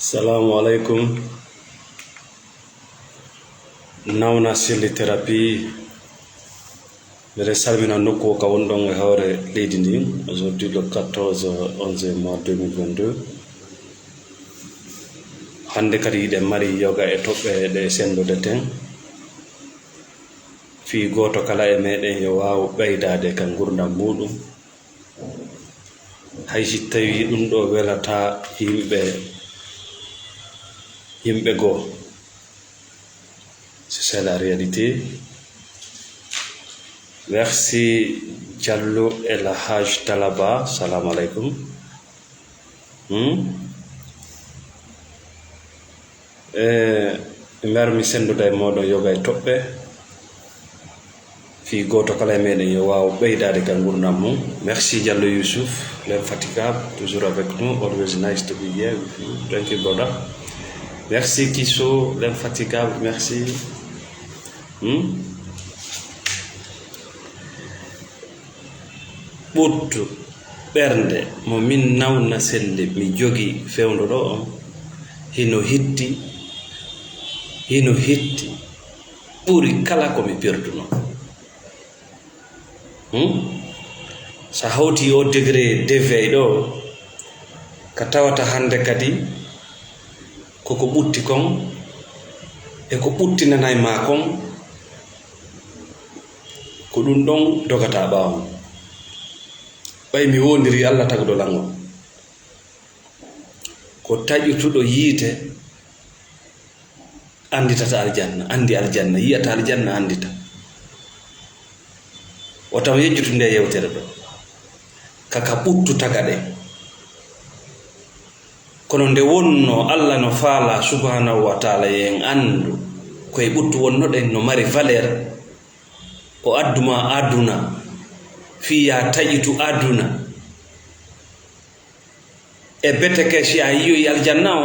Assalamualaikum. Nawna silli thérapie mere salmina nokku ka wondon e hawre leydi ndi aujourd'hui le 11 mois 2022 hande kadi yiɗen mari yoga e toɓɓe ɗe sendude ten fi goto kala e meɗen yo wawa ɓeydade ka gurdam muɗum hay si tawi ɗum ɗo welata yimɓe goo. C'est ça la réalité. Merci Diallo El Haj Talaba. Salam alaikum. Mi sendude moɗon yoga e toɓɓe fi goto kala e meɗen yo wawa ɓeydade ka gurdam mum. Merci Diallo Youssouf, l'infatigable, toujours avec nous. Always nice to be here with you. Thank you, brother. Merci Kisso, l'infatigable, merci. Ɓurtu ɓernde mo min nawna selle mi jogi fewndo ɗo on hino hitti ɓuri kala ko mi perduno. Sa hawti o degré d'éveil ɗo ka tawata hande kadi koko ɓutti kon e ko ɓuttinanay ma kon ko ɗum ɗon dogata ɓaawo. ɓay mi wondiri Allah tagdo lango ko taƴutuɗo yiite anditata aljanna, andi aljanna, yiyata aljanna andita o taw yejjutu nde yewtere ɗo kaka ɓuttu taga ɗe. kono nde wonno Allah no faala subhanahu wa taala yen andu koye ɓuttu wonno ɗen no mari valeur o adduma aduna fiya taƴitu aduna e beteke si a yiyoyi aljanna o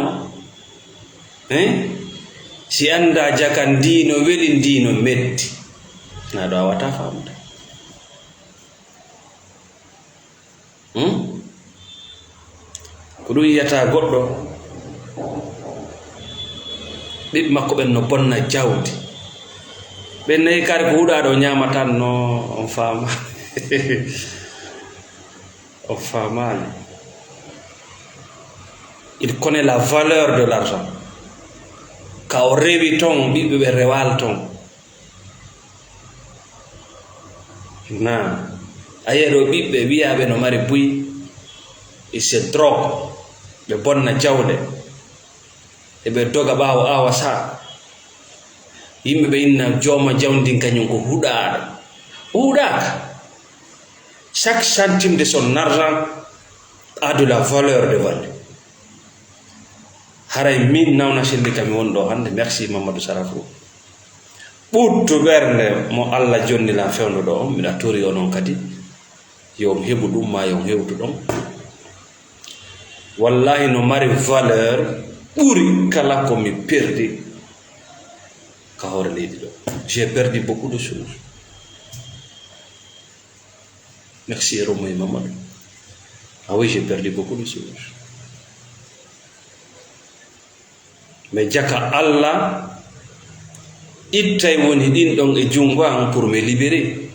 si anda jaka ndino weli ndino metti na ɗo a wata famude. ko ɗum yiyata goɗɗo ɓiɓɓe makko ɓen no bonna jawdi ɓen nayi kare ko huɗaɗo ñamatan no on faama on faamani. Il connaît la valeur de l'argent. Ka o rewi ton ɓiɓɓe ɓe rewal ton na a yeɗo ɓiɓɓe wiyaɓe no mari buy et se drogue ɓe bonna jawɗe eɓe doga ɓawo awa sa yimɓe ɓe inna jooma jawdin kañum ko huɗaɗo o huɗaka. Chaque centime de son argent a de la valeur de valeur. haray min nawna selli kami wonɗo hande. Merci Mamadou Sarafou. ɓurtu ɓernde mo Allah jonnila fewndo ɗo on miɗa tori onon kadi yom heɓu ɗum ma yom hewtu ɗon. Wallahi no mari valeur ɓuri kala ko mi perdi ka hoore leydi ɗo. J'ai perdu beaucoup de choses. Merci Romoy Mamadou. Ah oui, j'ai perdu beaucoup de choses. Mais jaka Allah ittay woni ɗin ɗon e jungo an pour me libérer.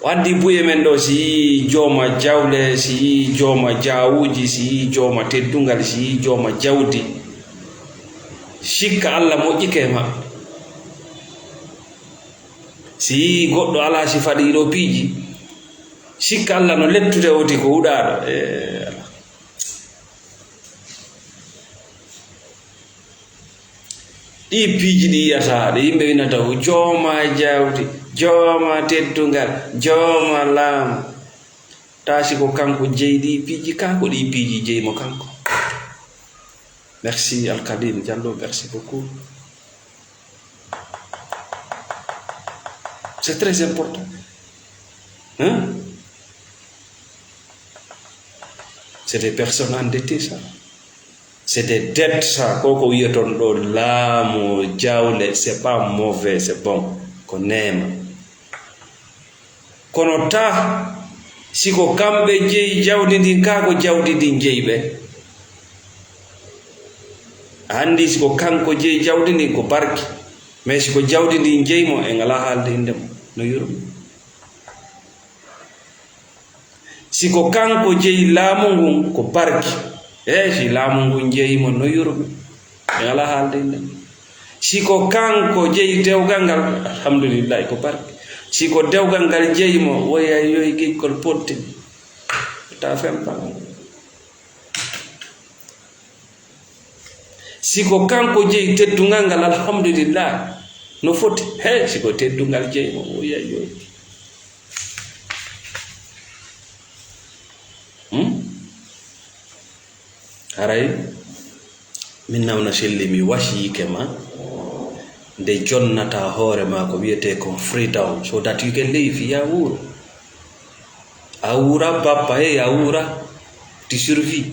O addi buye men ɗo si yi jooma jawle, si yi jooma jawuji, si yi jooma teddungal, si yi jooma jawdi, sikka Allah moƴƴike maɓɓe. si yi goɗɗo ala si faɗi ɗo piiji sikka Allah no lettude oti ko huɗaɗo ɗi piiji ɗi yiyata ɗe yimɓe winata ko jooma jawdi, jooma teddungal, jooma laamu, taasi ko kanko jeyi ɗi piiji kanko ɗi piiji jeyimo kanko. Merci Alkadim Diallo, merci beaucoup. C'est très important. C'est des personnes endettées, ça. C'est des dettes, ça. Koko yeton do laamu jawle, c'est pas mauvais, c'est bon. Qu'on aime. Kono ta siko kamɓe jeyi jawdi ndin ka ko jawdi ndin jeyi ɓe andi siko kanko jeyi jawdi ndi ko barki mais siko jawdi ndi jeymo e ngala haalde indemo no yurmi siko kanko jeyi laamu ngun ko barki si laamu ngun jeyimo no yurmi e ngala haalde indemo siko kanko jeyi dewgal ngal alhamdulillah ko barki siko dewgal ngal jeyimo woya yoy gikkol potti ta fempa siko kanko jeyi teddungal ngal alhamdulillah no foti siko teddungal jeyimo woya yoy haray min nawna selli mi wasiyike ma nde jonnata hoore ma ko wiyete ko freedom so that you can live ya wuro a wura bappa a wura tu survis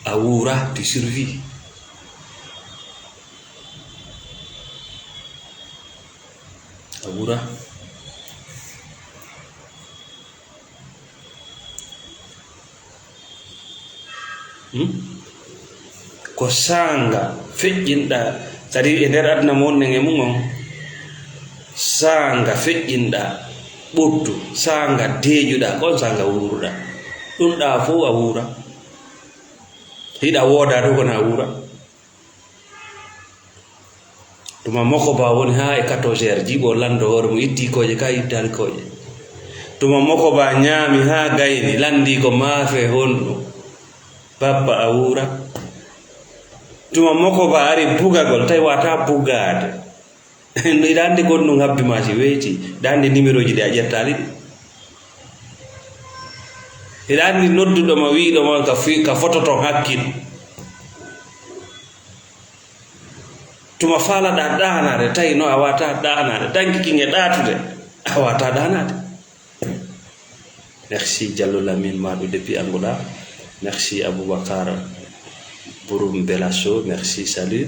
a wura tu survis a wura ko sanga feƴƴinɗa kadi e nder aduna monne nge mum sanga feƴƴinɗa ɓottu sanga deeƴuɗa kon sanga wuruɗa ɗum ɗa fof a wura hiɗa wooda to kona wura tuma makko ba woni ha e 14 heures jiiɓo lando hoore mo itti koje ka ittali koje tuma makko ba ñaami ha gayni landi ko maafe honɗum bappa a wura tuma makko ba ari bugagol tawi wata bugade dande gonɗum habbi ma si weyti dande numéro ji ɗi a ƴettali ɗi eɗa andi nodduɗoma wiɗoma ka fototon hakkil tuma falaɗa ɗanade tawi no a wata ɗanade danki kinge ɗatude a wata ɗanade merci Diallo Lamine maɗo depuis Angola merci Aboubacar Bouroum Belasso merci salut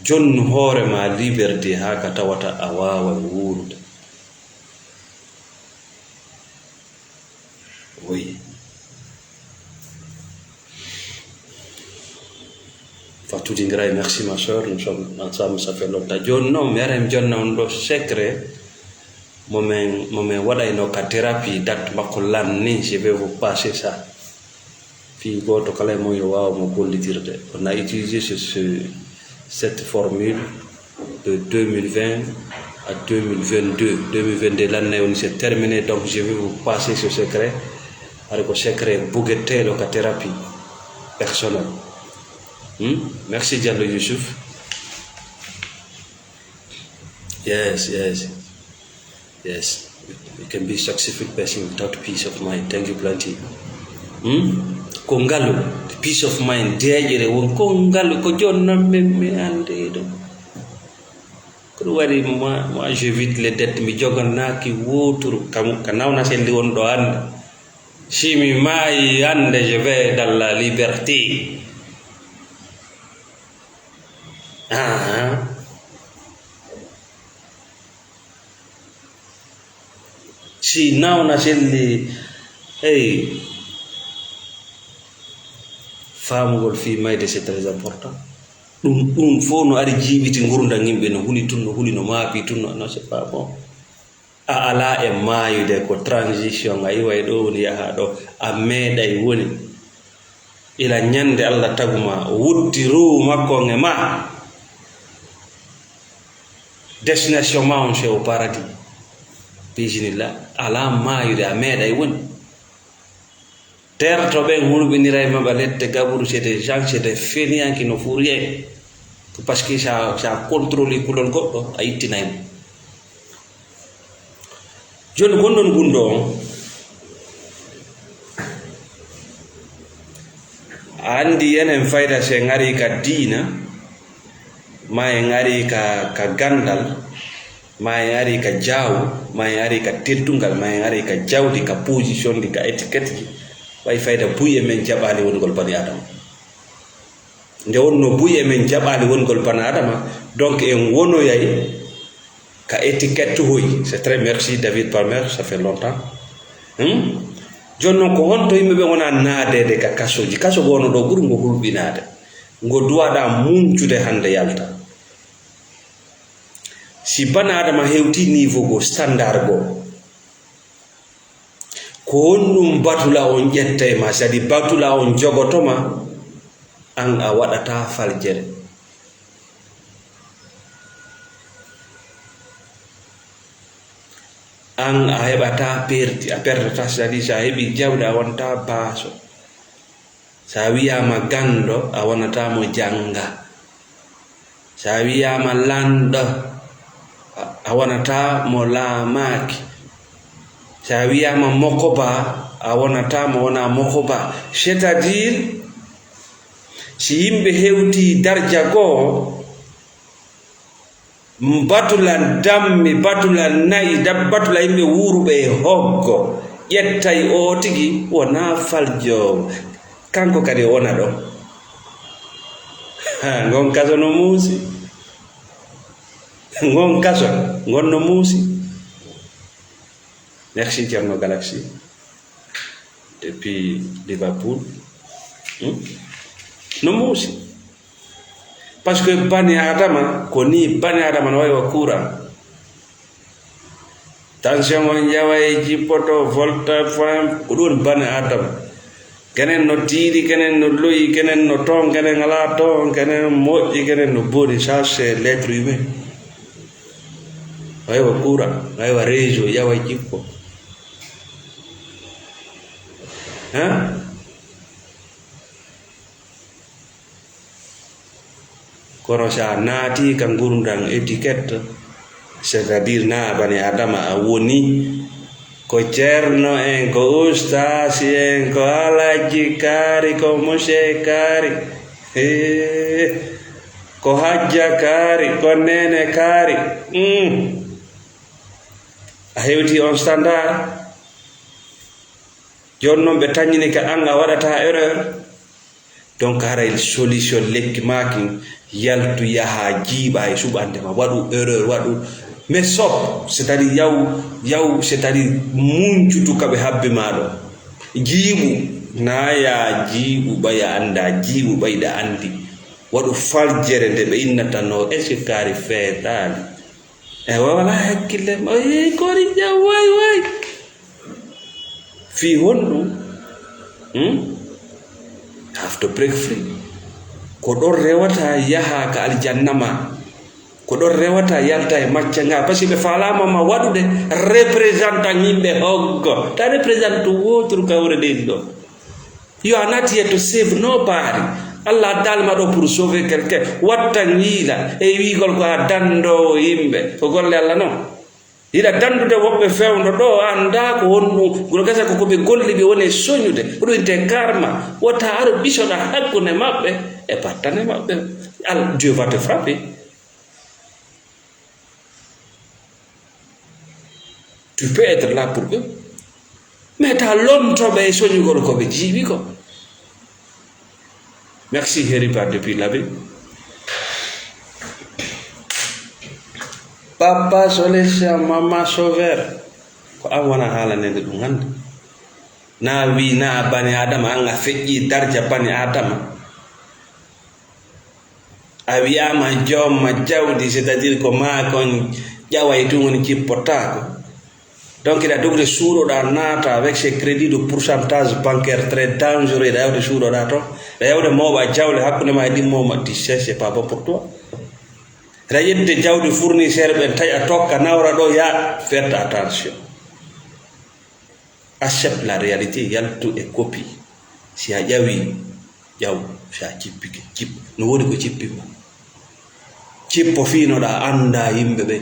jonnu hoorema liberté ha ka tawata a wawa wurude oui Fatou Dingra merci ma soeur nous sommes ensemble ça fait longtemps joni noon mi ara mi jonna on ɗo secret momen waɗayno ka thérapie date makko lanni je vais vous passer ça fi goto kala mo yo wawa mo gollitirde on a utilisé cette formule de 2020 à 2022 l'année on s'est terminé donc je vais vous passer ce secret avec le secret bouguetteɗo ka thérapie personnelle merci Diallo Youssouf yes you can be successful person without peace of mind thank you plenty ko ngalu peace of mind deeƴere won ko ngalu ko jonnon mi ande ɗum ko ɗum waɗi moi j'évite les dettes mi jogannaki woturu kam ka nawna selli won ɗo hande si mi maayi hande je vais dans la liberté si nawna selli famugol fi mayde c'est très important ɗum fof no ari jiibiti gurdam yimɓe no huli tun no huli no maapi tun non c'est pas bon a ala e maayude ko transition a yiway ɗo woni yaha ɗo a meeɗay woni ila ñande Allah taguma wuddi rohu makko e ma destination ma on c'est au paradis bismillah ala maayude a meeɗay woni terre to ɓen hulɓinira e maɓa lette gaɓuru c'est des gens c'est des fainéants qui ne font rien parce que ça contrôle kulol goɗɗo a ittinaymo joni gonɗon gunɗo on a andi enen fayda se ngari ka diina ma en ari ka gandal ma en ari ka jaawu ma en ari ka teddungal ma en ari ka jawdi ka position di ka étiquette ji way fayda buy e men jaɓali wongol bani adama nde wonno buy e men jaɓali wongol bani adama donc en wonoyay ka étiquette hoy c'est très merci David Palmer ça fait longtemps jonno ko honto yimɓe ɓe wona naadede ka kasoji kaso gono ɗo ɓuri ngo hulɓinade ngo duwaɗa muncude hande yalta si bana adama hewti niveau go standard go ko honɗum batula on ƴetta e ma sadi batula on jogotoma an a waɗata faljere an a heɓata perti a perdata sadi sa heɓi jawɗe a wonta baaso sa wiyama gando a wonata mo janga sa wiyama lanɗo a wonata mo laamaki sa wiyama mokoba a wonata mo wona mokoba c'est à dire si yimɓe hewti darja goo batula dammi batula nayi batula yimɓe wuruɓe e hoggo ƴettay o tigi wona faljowo kanko kadi wona ɗo gon kaso no muusi gon kaso gon no muusi. Merci Thierno Galaxy depuis Liverpool no muusi parce que bani adama ko ni bani adama no way wa courant tension on jaway jippoto volta fam ko ɗon bani adama kenen no tiiɗi kenen no loyi kenen no ton kenen ala ton kenen moƴƴi kenen no boni ça c'est l'être humain way wa courant way wa réseau yawa jippo kono sa naati ka gurdam étiquette c'est à dire na bani adama a woni ko ceerno en ko ustasi en ko alaji kaari ko monsieur kaari ko hajja kaari ko nene kaari a hewti on standard jonnon ɓe tañini ka an a waɗata erreur donc haray solution lekki maki yaltu yaha jiiɓa e suɓandema waɗu erreur waɗu mais sop c'est à dire yaw c'est à dire muncutu kaɓe habbe maɗo jiiɓu naya jiiɓu ɓaya anda jiiɓu ɓayɗa andi waɗu faljere nde ɓe innata no est ce que kaari feetani e wala hakkille kori jaw way fi honɗum have to break free ko ɗon rewata yaha ka aljannama ko ɗon rewata yalta e macca nga par ce que ɓe falama ma waɗude représentant yimɓe hoggo ta représente wotru kawre ɗeni ɗo you are not here to save nobody Allah dalma ɗo pour sauver quelqu'un wattan yiila e wigol ko a dandowo yimɓe ko golle Allah non yiɗa dandude woɓɓe fewno ɗo anda ko honɗum gono gasa ko koɓe golli ɓe woni soñude ɗo inte karma wota aro ɓisoɗa hakkude maɓɓe e battane maɓɓe Dieu va te frapper. Tu peux être là pour eux mais ta lomtoɓe e soñugol koɓe jiiɓi ko. Merci Heriba depuis l'abbé. Papa Solesia mama Sauveur ko an wona haalanede ɗum hande na wi na bani adama an a feƴƴi darja bani adama a wiyama jomma jawdi c'est à dire ko ma kon ƴaway tun woni cippotako donc iɗa dogde suuɗoɗa naata avec ces crédits de pourcentage bancaire très dangereux ɗa yawde suuɗoɗa to ɗa yawde mawɓa jawle hakkude ma e ɗimmoma ti c'est pas bon pour toi ra yedde jawdi fournisseur ɓen tawi a tokka nawra ɗo ya faites attention accepte la réalité yaltu e copie si a ƴawi ƴaw sa cippike cip no woni ko cippima cippo fiinoɗa anda yimɓe ɓe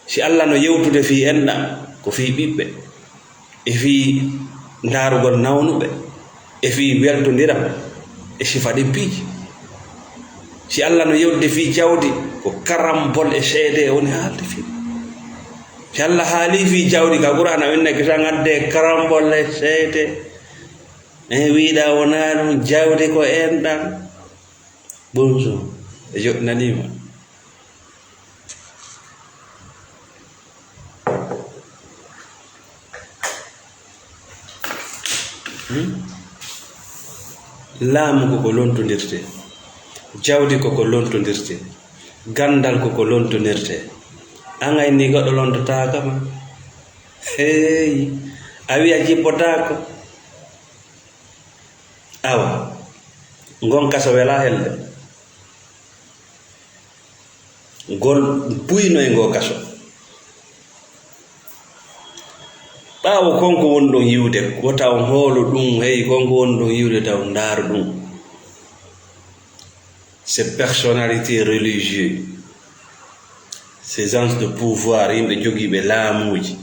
si Allah no yewtude fi enɗa ko fi ɓiɓɓe e fi darugol nawnuɓe e fi weltodiram e sifa ɗempiji si Allah no yewtude fi jawdi ko karambol e seede woni haalde fi si Allah haali fi jawdi ka Qur'ana winne kisa ngadde karambol e seede e wiiɗa wona ɗum jawdi ko enɗan bonjour e joɗinanima laamu ko lontondirte, jawdi ko lontondirte, gandal ko lontondirte. An ay ni goɗɗo lontotaka ma, hey a wiya jippotako. Awa gon kaso wela helde, gol buyno e ngo kaso. ɓaawo konko woni ɗon yiwde ko taw hoolo ɗum, hey konko woni ɗon yiwde taw ndaaru ɗum. Ces personnalités religieuses, ces gens de pouvoir, yimɓe jogiiɓe laamuuji,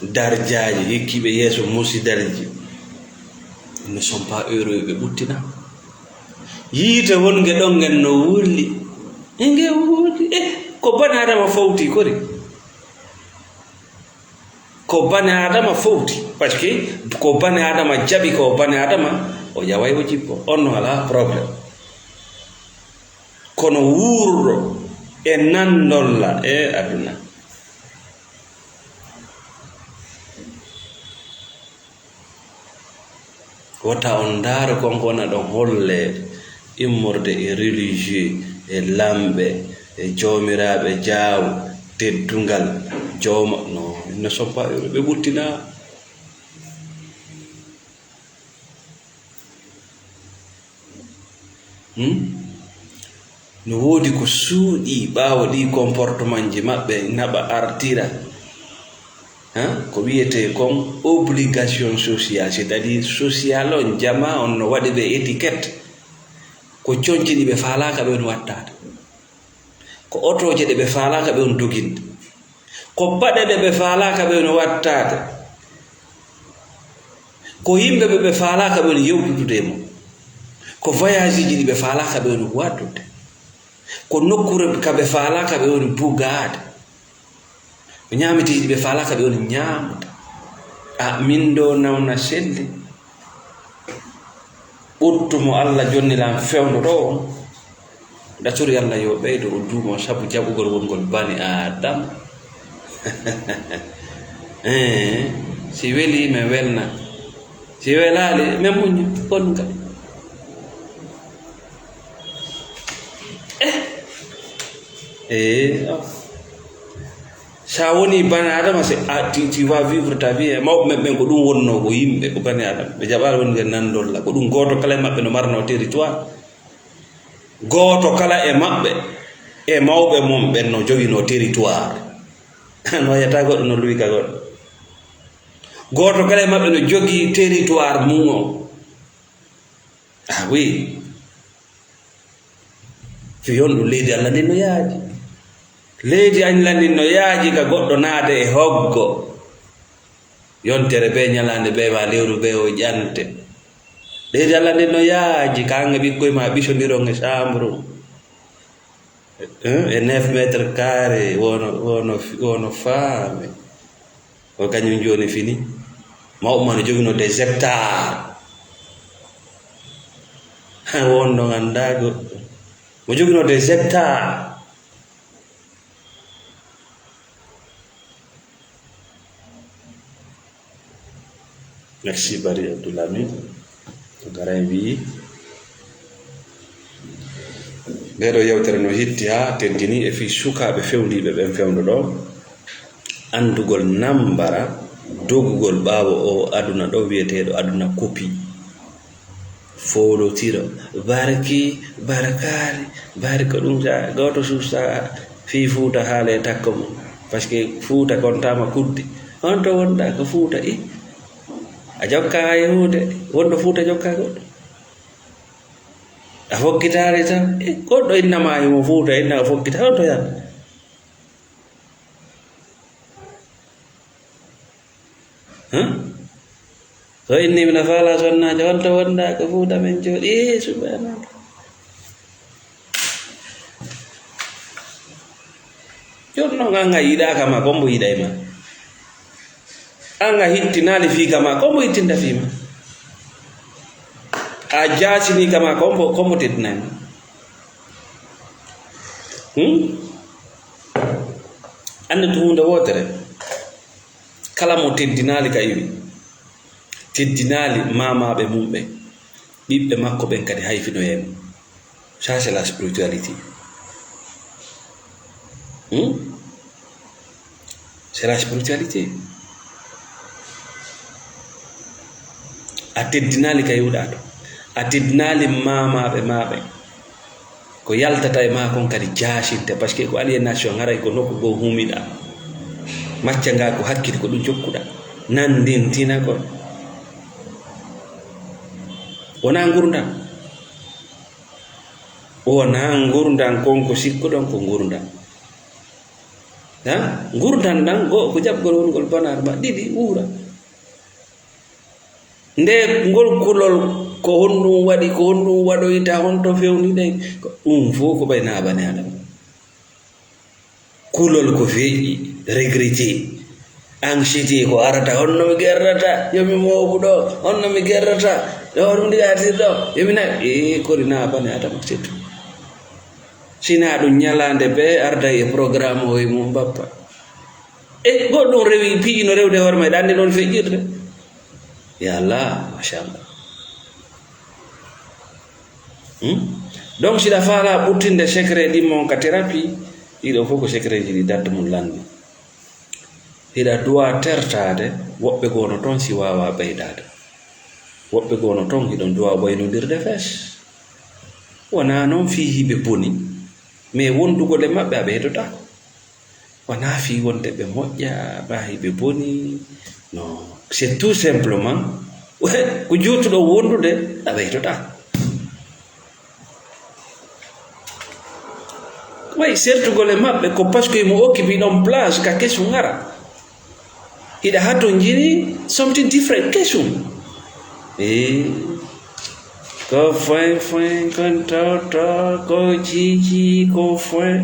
darjaaji, hekkiiɓe yeeso musidalji, ils ne sont pas heureux, ɓe ɓuttina. Yiite wonge ɗon ngen no wulli, nge wulli, ko bani adama fawti kori, ko bani adama fawti, par ce que ko bani adama jaɓi ko bani adama o yaway o jippo, on no ala probléme. Kono wuurɗo e nandolla e aduna, wota on ndaaro konko wona ɗon holle immorde e religieux e lamɓe e jawmiraɓe jaaw teddungal jawma. Non, ils ne sont pas heureux, ɓe ɓuttina. No woodi ko suuɗi ɓaawo ɗi comportement ji maɓɓe naɓa artira, ko wiyete kon obligation sociale, c'est-à-dire social on jama on no waɗi ɓe étiquette, ko coñci ɗi ɓe faalaka ɓe on wattata, ko otoje ɗe ɓe faalaka ɓe on doginta, ko paɗe ɗe ɓe faalaka ɓe on wattata, ko yimɓe ɓe faalaka ɓe on yewtudude mo, ko voyage ji ɗi ɓe faalaka ɓe on waddude, ko nokkure ka ɓe faalaka ɓe on bugade, ko ñaamiteji ɓe faalaka ɓe on ñaamuda. Min ɗo nawna selli ɓurtumo Allah jonnilan fewndo ɗo on, ɗatori Allah yo ɓeydo o duumo sabu jaɓugol wongol bani Adam. Si weli mi welna, si welali mi muñu on kadi. Sa woni bani adama, tu vas vivre ta vie. Mawɓe maɓɓe ko ɗum wonno ko yimɓe ko bani adama, ɓe jaɓali wonde nandolla, ko ɗum goto kala e maɓɓe no marno territoire, goto kala e maɓɓe e mawɓe mum ɓen no jogino territoire. No yetta goɗɗo no luwi ka goɗɗo, goto kala e maɓɓe no jogi territoire mum o. Oui, fiyon ɗum leydi Allah ndin no yaaji, leydi Allah ndin no yaaji ka goɗɗo naade e hoggo yontere be ñalande be ma lewru be o ƴante. Leydi Allah ndin no yaaji ka hange ɓikkoye ma ɓisodiron e chambre e 9 métres carré wono faame o kañum joni fini. Mawɓe ma no jogino des hectares, wonno ganda goɗɗo mo jogino des hectares. Merci Bari Abdoulamin ko garay wi ɓeɗo yewtere no hitti ha teddini e fi sukaɓe fewdiɓe ɓen fewndo ɗo andugol nambara dogugol ɓaawo o aduna ɗo wiyeteɗo aduna kopi folotiro barki barakari bari ko ɗum sa goto suusa fi Fuuta haale takko mum par ce que Fuuta kontama kudde on to wonɗa ko Fuuta a jokka yehude wonɗo Fuuta jokka goɗɗo a fokkitare tan goɗɗo innama mo Fuuta inna fokkita on to yanta so inni mina faala sonnajo on to wonɗa ko Fuuta men jooɗi subhanallah. Jonno anga yiɗaka ma kombo yiɗay ma, anga hittinali fi kama kombo hittinta fi ma, a jasini kama kombo teddinay ma. Ande to hunde wotere kala mo teddinali ka iwi teddinali mamaɓe mumɓe ɓiɓɓe makko ɓen kadi hayfinoyemo. Ça c'est la spiritualité. C'est la spiritualité. A teddinali ka yiwɗa to, a teddinali mamaɓe maɓe ko yaltata e ma kon kadi jaasinte, par ce que ko aliénation haray ko nokku go humiɗa macca nga ko hakkiti ko ɗum jokkuɗa nandintina kon wona gurdam, wona gurdam kon ko sikkuɗon ko gurdam. Gurdam ɗan go ko jaɓgol wongol banar ma, ɗiɗi uura nde ngol kulol ko honɗum waɗi, ko honɗum waɗoyta, honto fewniɗen ko ɗum fof ko ɓay naɓane adama. Kulol ko feƴƴi, regretté, anxiété ko arata, honno mi gerrata yomi moɓuɗo, honno mi gerrata ɗo ɗum ɗiyatirɗo yomina kori naɓane adama c'est tout. Sina ɗum ñalande ɓe arda e programme o e mum bappa e goɗɗum rewi piino rewde hoore ma ɗanndi noon feƴƴirde. Ya Allah, machallah. Donc siɗa faala ɓurtinde secret ɗi mon ka thérapie ɗiɗo fof ko secret ji ɗi dadde mum landi. Hiɗa duwa tertade woɓɓe gono toon si wawa ɓeydade, woɓɓe gono toon hiɗon duwa waynodirde fes. Wona noon fi hiɓe boni, mais wondugol e maɓɓe a ɓeydotako. Wona fi wonde ɓe moƴƴa ɓa hiɓe boni, non, c'est tout simplement ko juutuɗo wondude a ɓeydotako. way sertugol e maɓɓe ko par ce que mo occupe ɗon place ka kesum ngara hiɗa hatton jini something different kesum ko foin kon toto ko cici ko foin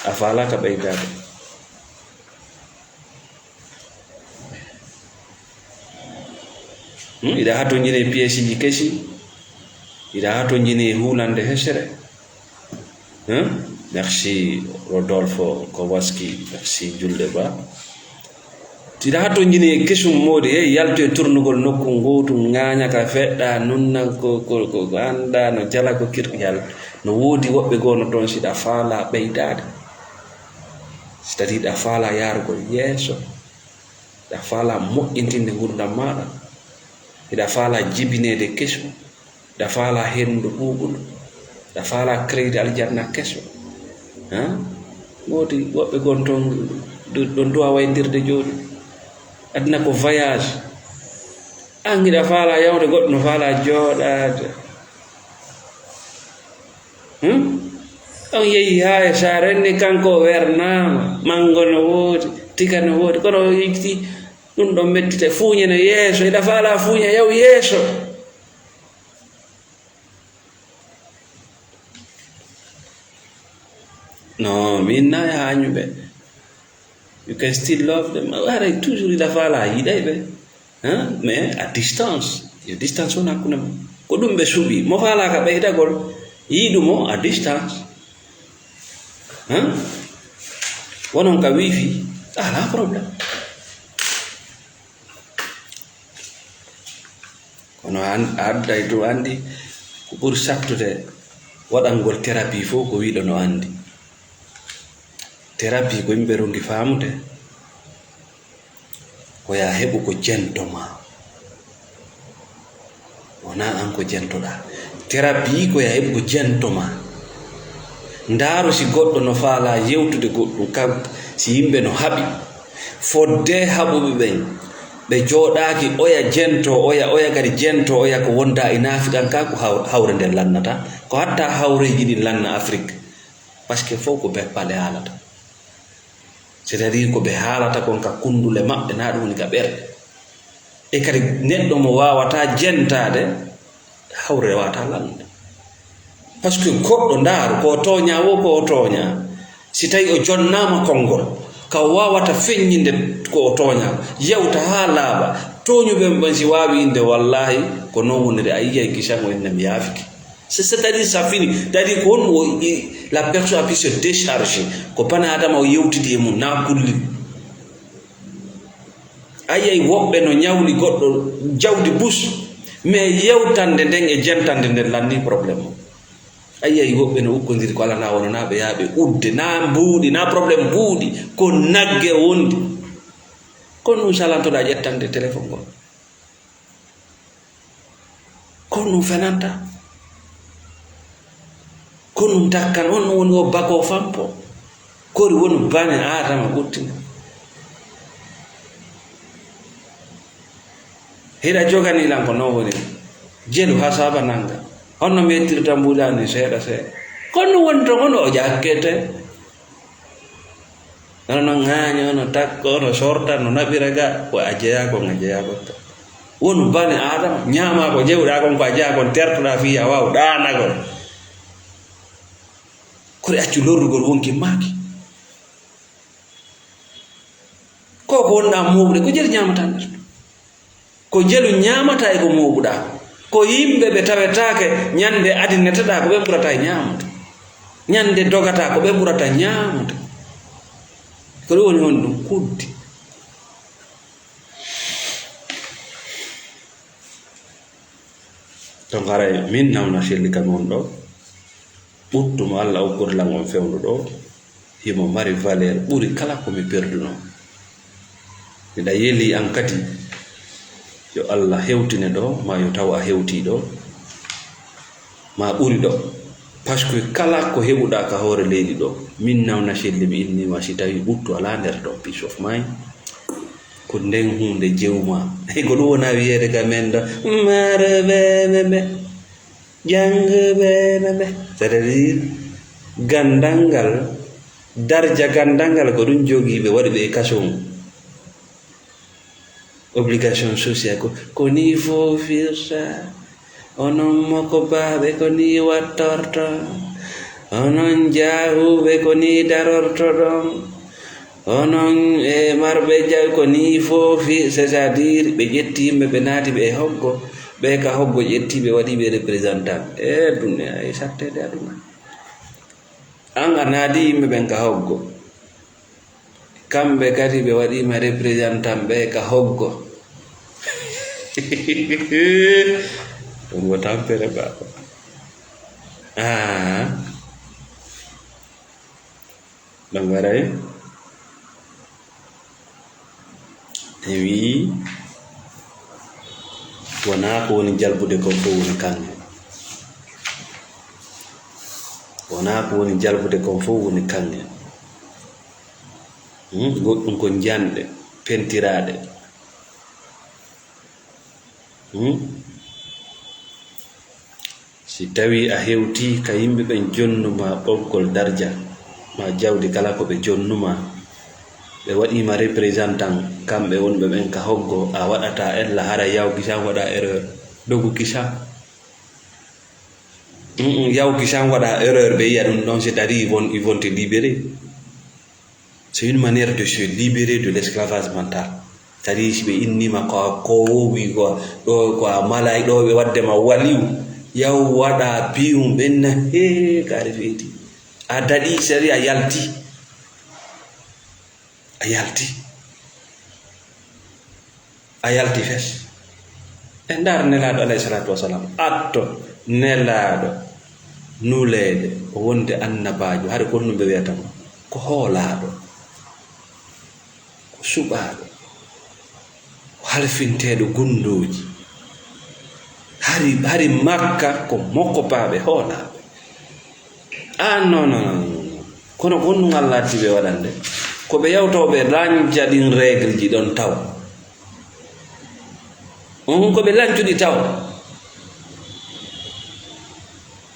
a faala ka ɓeydade. Hiɗa hatton jini pièce ji kesi, hiɗa hatton jini hulande hesere. Merci Rodolfo Kowalski, merci Julde Ba. Tiɗa hatto jini kesum modi yalto e tournugol nokku ngotu ŋaña ka feɗɗa nunna ko anda no jala ko kirƴal no woodi woɓɓe gono toon siɗa faala ɓeydade, c'est-à-dire ɗa faala yarugol yeeso, ɗa faala moƴƴintinde gurdam maɗa, hiɗa faala jibinede kesum, ɗa faala hendu ɓuɓuɗo, ɗa faala crédit aljanna keso. Woodi woɓɓe gon toon ɗon duwa waydirde joni aduna ko voyage, an hiɗa faala yawde goɗɗo no faala jooɗade. On yehi ha e sarenni kanko wernama, mango no woodi, tika no woodi, kono yikti ɗum ɗon mettite fuuñe no yeeso, hiɗa faala fuuñe yaw yeeso. No, min na hañuɓe. You can still love them. Waray toujours hiɗa faala yiɗay ɓe, mais à distance. Yo distance wona hakkunde mo. Ko ɗum ɓe suuɓi. Mo faala ka ɓeydagol yiɗumo à distance. Wonon ka wifi, ala problème. Kono adday to andi ko ɓuri sattude waɗangol thérapie fof ko wiɗo no andi. Thérapie ko yimɓe rongi faamude ko ya heɓu ko jentoma, wona an ko jentoɗa. Thérapie ko ya heɓu ko jentoma. Ndaaro si goɗɗo no faala yewtude goɗɗum kam, si yimɓe no haɓi fodde haɓuɓe ɓen ɓe jooɗaaki oya jento, oya kadi jento, oya ko wonda e naafikan ka ko hawre nden lannata, ko hatta hawreji ɗin lanna Afrique, par ce que fof ko beppale haalata, c'est-à-dire ko ɓe haalata kon ka kundule maɓɓe na ɗum woni ka ɓerɗe. E kadi neɗɗo mo wawata jentade hawre wata lande, par ce que goɗɗo ndaaru ko tooña wo ko o tooña, si tawi o jonnama konngol ka wawata feññinde ko o tooña yewta ha laaɓa, tooñuɓe ɓen si wawi inde wallahi ko non wonire a yiyay kisango enne mi yaafiki. C'est-à-dire ça finit, c'est-à-dire ko honno la personne a pu se décharger ko bana adama o yewtidi e mum na kulli ayay woɓɓe no ñawli goɗɗo jawdi bus mais yewtande nden e jentande nden lanni probléme o ayay woɓɓe no ukkodiri ko alana wono na ɓe yaaɓe udde na mbuuɗi na probléme mbuuɗi ko nagge wondi kon ɗum salantoɗa ƴettande téléphone ngol kon ɗum fenanta kon ɗum takkan on woni o bako fampo kori woni bane adama ɓuttina hiɗa joganilan ko non woni jelu ha saba nanga honno mettirta mbuɗani seeɗa seeɗa kon ɗum woni ton ono o ƴakkete ono ŋaaña ono takko ono sorta no naɓira ga ko a jeyakon wonu bane adama ñaama ko jewɗa kon ko a jeya kon tertoɗa fi a waw ɗanagol kori accu lorrugol wonki maaki ko wonɗa moɓude ko jelu ñamata nder ko jelu ñamata e ko moɓuɗa ko yimɓe ɓe tawetake ñande adinneteɗa ko ɓe ɓurata e ñamude ñande dogata ko ɓe ɓurata ñamude ko ɗum woni on ɗum kuddi to garay min nawna selli kam on ɗo ɓurtumo Allah ukkorlan on fewnu ɗo himo mari valeur ɓuri kala komi perduno miɗa yeli an kadi yo Allah hewtine ɗo ma yo taw a hewti ɗo ma ɓuri ɗo par ce que kala ko heɓuɗa ka hoore leydi ɗo min nawna selli mi innima si tawi ɓurtu ala nder ɗo peace of mind ko nden hunde jewma ko ɗum wona wiyede ka men ɗo mareɓeɓeɓe jangɓeɓeɓe c'est à dire gandal ngal darja gandal ngal ko ɗum jogiiɓe waɗi ɓe kaso obligation sociale ko ni fofirta onon mokobaɓe ko ni wattorto onon jahuɓe ko ni darorto ɗon onon e marɓe jawi ko ni fofi c'est à dire ɓe ƴetti yimɓe ɓe naati ɓe hoggo ɓe ka hoggo ƴettiɓe waɗiɓe représentant e duniya e sattede aduna an a naadi yimɓe ɓen ka hoggo kamɓe kadi ɓe waɗima représentant ɓe ka hoggo ɗum wo tampere baba ɗon waray e wi wona ko woni jalbude kon fof woni kange wona ko woni jalbude kon fof woni kange goɗɗum ko janɗe pentiraɗe si tawi a hewti ka yimɓe ɓen jonnuma ɓoggol darja ma jawdi kala ko ɓe jonnuma ɓe waɗima représentant kamɓe wonɓe ɓen ka hoggo a waɗata ella hara yaw kisan waɗa erreur dogu kisan yaw kisan waɗa erreur ɓe yiya ɗum ɗon c'est à dire ils vont te libérer c'est une manière de se libérer de l'esclavage mental c'est à dire si ɓe innima ko wowi ko ɗo ko a malay ɗo ɓe waddema waliw yaw waɗa biyum ɓenna he kare feeti a daɗi sari a yalti fes e ndar nelaɗo alayhi salatu wasalam atto nelaɗo nuleede o wonde annabajo haade ko ɗum ɓe wiyatama ko hoolaɗo ko suɓaɗo ko halfinteɗo gundoji hari makka ko mokkopaɓe hoolaɓe non kono gonɗum Allah addi ɓe waɗande ko ɓe yawtoɓe lañja ɗin règle ji ɗon taw ko ɓe lancuɗi taw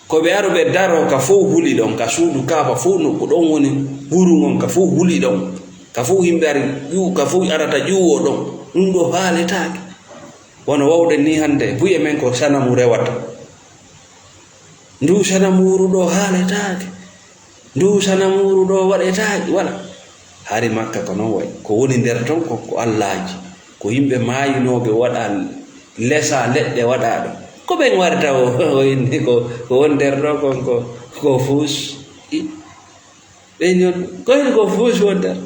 ko ɓe aruɓe daro ka fof huli ɗon ka suudu kaaba fof no ko ɗon woni huru on ka fof huli ɗon ka fof yimɓe ari ka fof arata ƴuwo ɗon ɗum ɗo haaletake wono wawde ni hande buye men ko sanamu rewata ndu sanamuru ɗo haaletake ndu sanamuru ɗo waɗetake wala hari makka ko non way ko woni nder ton ko allaji ko yimɓe mayinoɓe waɗa lesa leɗɗe waɗa ɗo ko ɓen warta o inni ko woni nder ɗo kon ko fuus ɓen yon ko hen ko fuus won nder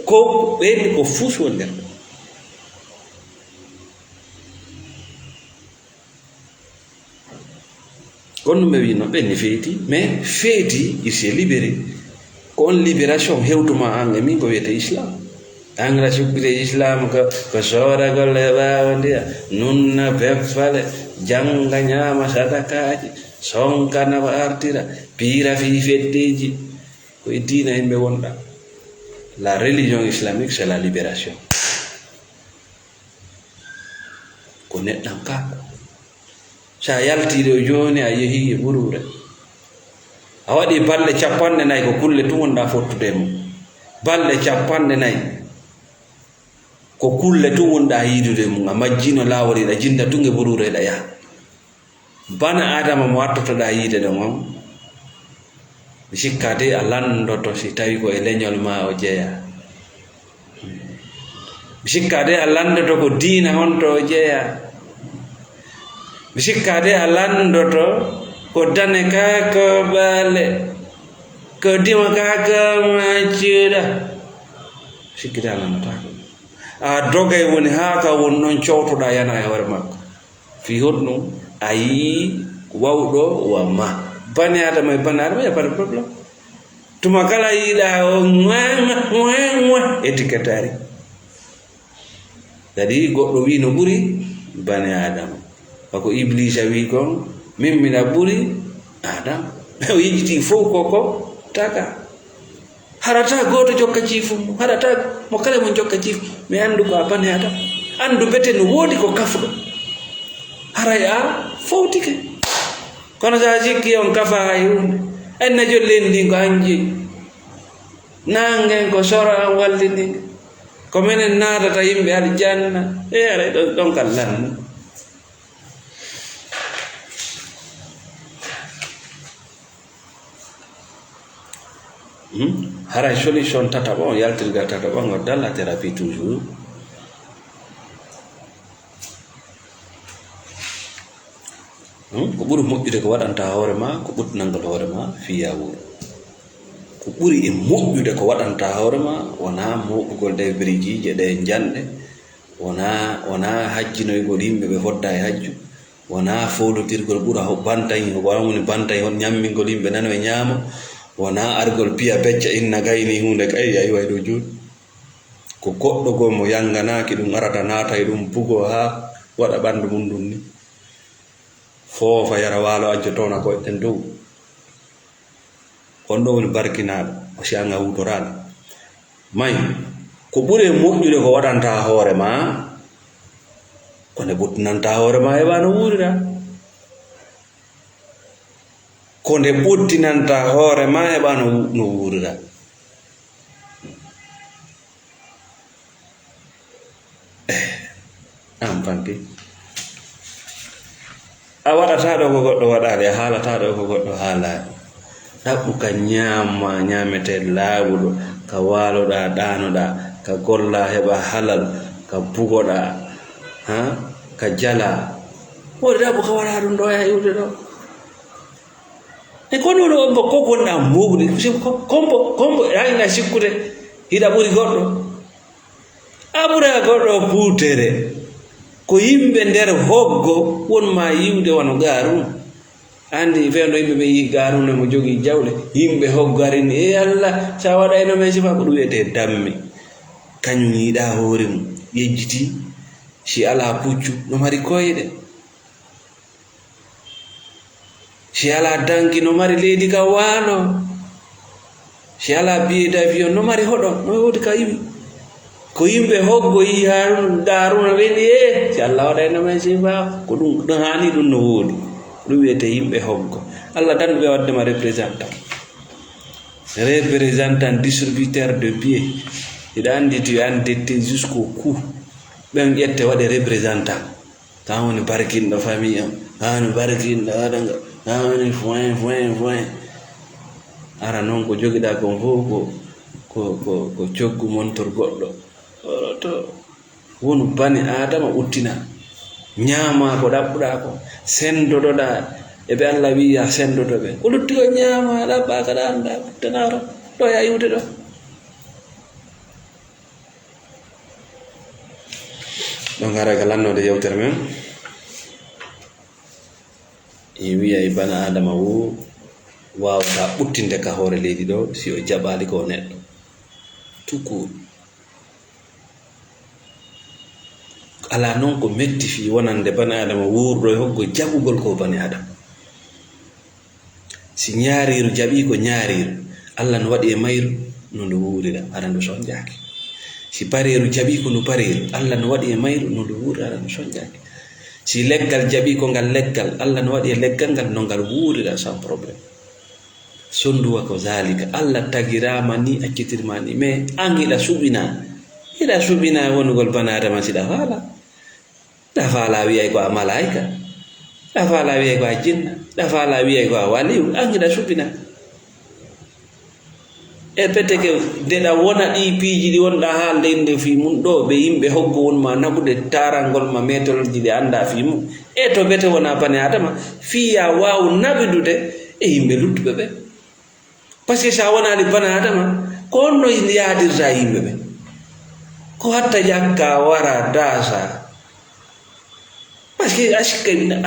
ko ɓeyni ko fus won nder kono ɓe wino ɓenni feeti mais feeti il s'est libéré ko on libération hewtuma an e min ko wiyete islam angra sukkite islam ko sooragol e ɓaawa ndiya nunna beffale janga ñaama sadakaji sonkana ko artira piira fi feddeji koye diina yimɓe wonɗa. La religion islamique c'est la libération ko neɗɗan ka sa yaltiɗo joni a yeehi e ɓurure a waɗi balɗe 4 ko kulle tu gonɗa fottude mum balɗe 4 ko kulle tu gonɗa yiidude mum a majjino lawol ɗa jinda tunge ɓurure ɗa yaha bana adama mo wattotoɗa yiide ɗo on mi sikka de a landoto si tawi ko e leñol ma o jeeya mi sikka de a landoto ko diina on to o jeeya mi sikka de a landoto ko dane kaka baale ko dima kaka maccuɗa sikkita a landotako a dogay woni ha ka won noon cowtoɗa yana e hoore makko fi hoɗɗum a yii wawɗo wamma bani adama e pas de problème tuma kala yiɗa o étiquetari kadi goɗɗo wi no ɓuri bani adama bako iblisa wi kon min miɗa ɓuri adama o yejiti fof koko taka harata goto jokka ciifu mum haɗata mo kala mo jokka ciifu mi andu ko a bani adama andu bete no woodi ko kafɗo haray a fowtike kono sa sikki on kafa hay hunde en na jollen ndin ko han jeeyi nangen ko sora an wallini ko minen naatata yimɓe aljanna e aɗa ɗon kal lanni haray solution tataɓa on yaltirga tataɓa ngo dalla thérapie toujours ko ɓuri moƴƴude ko waɗanta hoore ma ko ɓurtinangal hoore ma fiya wuro ko ɓuri e moƴƴude ko waɗanta hoore ma wona moɓugol nde biriji ɗe janɗe wona hajjinoygol yimɓe ɓe fodda e hajju wona fowlotirgol ɓura bantayi woni bantayi hon ñammingol yimɓe nano e ñaama wona argol piya becca inna gayni hunde kay ayi way ɗo joni ko goɗɗo gol mo yanganaki ɗum arata naata e ɗum bugo ha waɗa ɓandu mum ɗum ni foofa yara waalo ajjotona koyɗen dow on ɗo woni barkinaɗo o sianga wutoraɗo mayi ko ɓuri moƴƴude ko waɗanta hoore ma ko nde ɓuttinanta hoore ma heɓa no wuurira ko nde ɓuttinanta hoore ma heɓa no wuurira an fanti a waɗata ɗo ko goɗɗo waɗali a haalata ɗo ko goɗɗo haalaɗi ɗaɓɓu ka ñaama ñaamete laaɓuɗo ka waaloɗa ɗanoɗa ka golla heɓa halal ka bugoɗa ka jala woɗi ɗaɓɓu ka waɗa ɗum ɗo ya iwde ɗo e kono ɗo ombo ko gonɗa mbuɓɗi kombo hayna sikkude hiɗa ɓuri goɗɗo a ɓura goɗɗo puutere ko yimɓe nder hoggo wonma yiwde wono garum andi fewndo yimɓe ɓe yi garum ne mo jogii jawle yimɓe hoggarini e Allah sa waɗayno men sifa ko ɗum wiyete damme kañum yiɗa hoore mum yejjiti si ala puccu no mari koyɗe si ala danki no mari leydi ka waalo si ala billet d'avion no mari hoɗo no woodi ka yimi ko yimɓe hoggo yi daruna weni si Allah waɗayno men sifa ko ɗum hani ɗum no woodi ɗum wiyete yimɓe hoggo Allah tan ɓe waddema représentant distributeur de billets iɗa andi tu es endetté jusqu'au cou ɓen ƴette waɗe représentant tan woni barkinɗo famille am woni barkinɗo waɗanga woni foin ara noon ko jogiɗa kon fof ko coggu montor goɗɗo to wonu bani adama uttina ñaama ko ɗaɓɓuɗa ko sendoɗoɗa eɓe Allah wiya sendotoɓe ko lutti o ñaama ɗaɓɓa kada anda tanaro ɗo ya yiwde ɗo ngara galanno de yewtere men wiya e bana adama wo wawata ɓuttinde ka hoore leydi ɗo si o jaɓali ko neɗɗo tuku ala noon ko metti fi wonande bana adama wuurɗo e hokko jaɓugol ko bani adama si ñaariru jaɓi ko ñaariru Allah no waɗi e mayru no ndu wuurira aɗa ndu soñjaaki si pareeru jaɓi ko no pareeru Allah no waɗi e mayru no ndu wuurira aɗa ndu soñjaaki si leggal jaɓi ko ngal leggal Allah no waɗi e leggal ngal no ngal wuurira sans probléme sonduwa ko zalika Allah tagirama ni accitirma ni mais an hiɗa suɓina wonugol bana adama siɗa faala wiyay ko a malaika ɗa faala wiyay ko a jinna ɗa faala wiyay ko a waliyu an hiɗa suɓina e peteke ndeɗa wona ɗi piiji ɗi wonɗa haalde inde fi mum ɗo ɓe yimɓe hoggo wonma naɓude tarangol ma métolji ɗi anda fi mum e to bete wona bani adama fiya wawu naɓidude e yimɓe luttuɓe ɓe par ce que sa wonali bani adama ko onno yaadirta yimɓe ɓe ko hatta jakka wara dasa par ce que a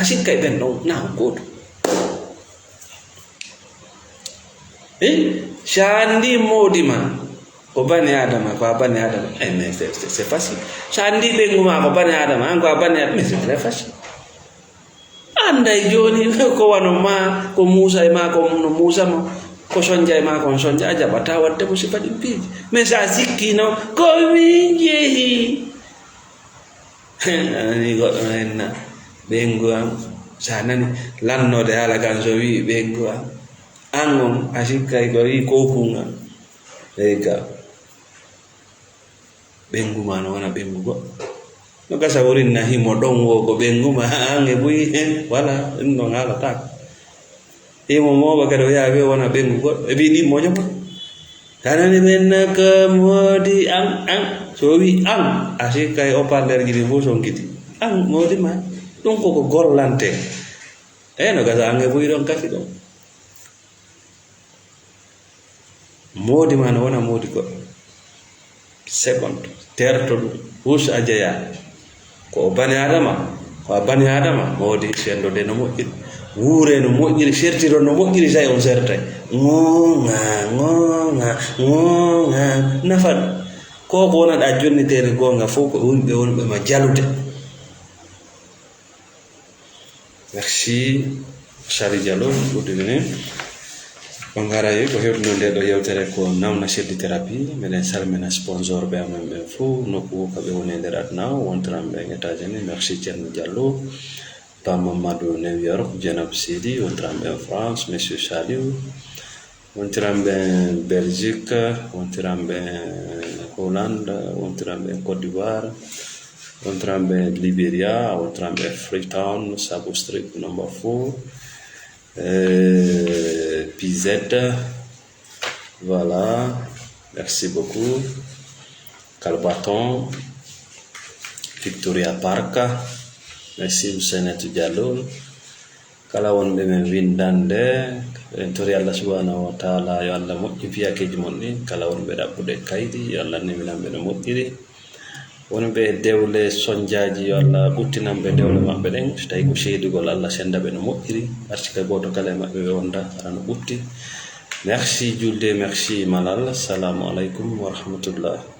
sikka e ɓen ɗon na goto sa andi modi ma ko bani adama ko a bani adama mais c'est facile sa andi ɓengu ma ko bani adama an ko a bani adama mais c'est très facile anday joni ko wano ma ko Musa e ma ko no Musa ma ko soñja e ma kon soñja a jaɓata wadde mo sifa ɗin piiji mais sa sikkino ko min jeehi anani goɗɗo no henna ɓengu am sa nani lannode haala kan so wi ɓengu am an on a sikkay ko wi kokunga ega ɓengu ma no wona ɓengu goɗɗo no gasa worinna himo ɗon wo ko ɓengu ma an e buyi hen wala ɗum ɗon haalatako imo moɓa kadi o yaha wi wona ɓengu goɗɗo e ɓi ɗi moƴoma kanani ɓenna ka moodi an so wi an a sikkay o parlerji ɗi fof sonkiti an moodi ma ɗum koko gollante no gasa an e buyi ɗon kasi ɗon moodi ma no wona moodi goɗɗo seconde terto ɗum hus a jeeya ko o bani adama ko a bani adama moodi sendode no moƴƴiri wuure no moƴƴiri sertiro no moƴƴiri say on sertay gonga nafa ko wonaɗa jonnitere gonga fof ko wonɓe wonɓe ma jalude merci Sali Diallo ɓuddiri ni on ngarayi ko heɓno nde ɗo yewtere ko nawna seddi thérapie meɗen salmina sponsor ɓe amen ɓen fof nokku kaɓe woni e nder aduna wontiran ɓe États-Unis merci Thierno Diallo Pa Mamadou New York Dieynaba Sidi wontiran ɓe France monsieur Saliou wontiran ɓe Belgique wontiran ɓe Hollande wontiran ɓe Côte d'Ivoire wontiran ɓe Libéria wontiran ɓe Freetown Sabo Street number 4 PZ, voilà, merci beaucoup. Calbaton, Victoria Park, merci Ousseynatou Diallo. Kala wonɓe men windande en tori Allah subhanahu wa ta'ala yo Allah moƴƴi fiyakeji mon ɗi kala wonɓe ɗaɓɓude kaydi yo Allah neminan ɓe no moƴƴiri wonɓe dewle soñjaji yo Allah ɓuttinanɓe dewle maɓɓe ɗen so tawi ko seedugol Allah senda ɓe no moƴƴiri parce que goto kala e maɓɓe ɓe wonda ara no ɓutti merci julde merci Malal assalamu aleykum wa rahmatullah.